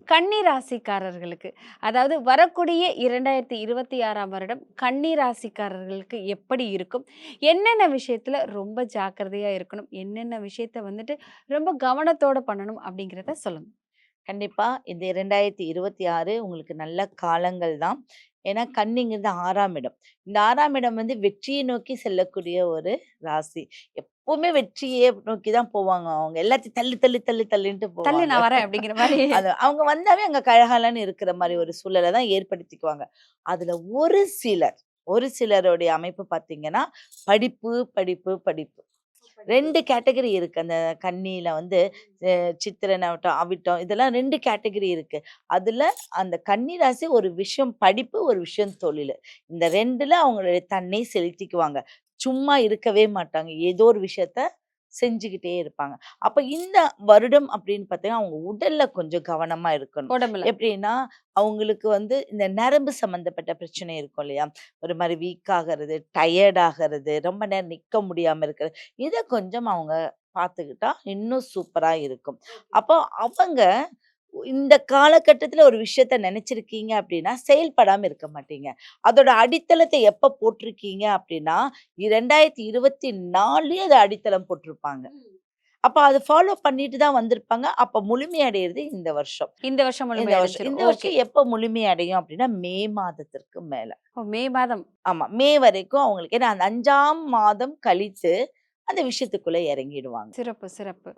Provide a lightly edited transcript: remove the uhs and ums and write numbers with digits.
கன்னி ராசிக்காரர்களுக்கு, அதாவது வரக்கூடிய 2026ஆம் வருடம் கன்னி ராசிக்காரர்களுக்கு எப்படி இருக்கும்? என்னென்ன விஷயத்துல ரொம்ப ஜாக்கிரதையா இருக்கணும்? என்னென்ன விஷயத்த வந்துட்டு ரொம்ப கவனத்தோட பண்ணணும் அப்படிங்கிறத சொல்லுங்க. கண்டிப்பா. இந்த 2026 உங்களுக்கு நல்ல காலங்கள் தான். ஏன்னா கன்னிங்கிறது 6ஆம் இடம். இந்த 6ஆம் இடம் வந்து வெற்றியை நோக்கி செல்லக்கூடிய ஒரு ராசி. எப்பவுமே வெற்றியே நோக்கி தான் போவாங்க. அவங்க எல்லாத்தையும் தள்ளு, தள்ளு, தள்ளு, தள்ளின்ட்டு "தள்ளு போவாங்க. நான் வரேன்" அப்படிங்கிற மாரி. அது அவங்க வந்தாவே அங்க கலகலன்னு இருக்கிற மாரி ஒரு சூழல தான் ஏற்படுத்திக்குவாங்க. அதுல ஒரு சிலருடைய அமைப்பு பார்த்தீங்கன்னா, படிப்பு, படிப்பு, படிப்பு. 2 கேட்டகரி இருக்கு. அந்த கன்னியில வந்து சித்திரை நவட்டம், அவிட்டம் இதெல்லாம் 2 கேட்டகரி இருக்கு. அதுல அந்த கன்னி ராசி ஒரு விஷயம் படிப்பு, ஒரு விஷயம் தொழிலு. இந்த 2ல அவங்களுடைய தன்னை செலுத்திக்குவாங்க. சும்மா இருக்கவே மாட்டாங்க. ஏதோ ஒரு விஷயத்த செஞ்சுகிட்டே இருப்பாங்க. அப்ப இந்த வருடம் அப்படின்னு பார்த்தீங்கன்னா, அவங்க உடல்ல கொஞ்சம் கவனமா இருக்கணும். உடம்புல. எப்படின்னா, அவங்களுக்கு வந்து இந்த நரம்பு சம்மந்தப்பட்ட பிரச்சனை இருக்கும் இல்லையா? ஒரு மாரி வீக் ஆகறது, டயர்ட் ஆகறது, ரொம்ப நேரம் நிக்க முடியாம இருக்கிறது. இத கொஞ்சம் அவங்க பார்த்துக்கிட்டா இன்னும் சூப்பரா இருக்கும். அப்போ அவங்க இந்த காலகட்டத்தில ஒரு விஷயத்த நெனச்சிருக்கீங்க அப்டின்னா, செயல்படாம இருக்க மாட்டீங்க. அதோட அடித்தளத்த எப்ப போட்டிருக்கீங்க அப்டின்னா, 2024லயே அத அடித்தளம் போட்டிருப்பாங்க. அப்ப அத ஃபாலோ பண்ணிட்டு தான் வந்திருப்பாங்க. அப்ப முழுமை அடையிறது இந்த வருஷம். இந்த வருஷம் முழுமை இந்த வருஷம். அடைஞ்சிரும். இந்த ஓகே. வருஷம் எப்ப முழுமை அடையும் அப்டின்னா, மே மாதத்திற்கு மேல. ஓ! மே மாதம். ஆமா. மே வரைக்கும் அவங்களுக்கு ஏன்னா அந்த 5ஆம் மாதம் கழித்து அந்த விஷயத்துக்குள்ள இறங்கிடுவாங்க. சிறப்பு, சிறப்பு.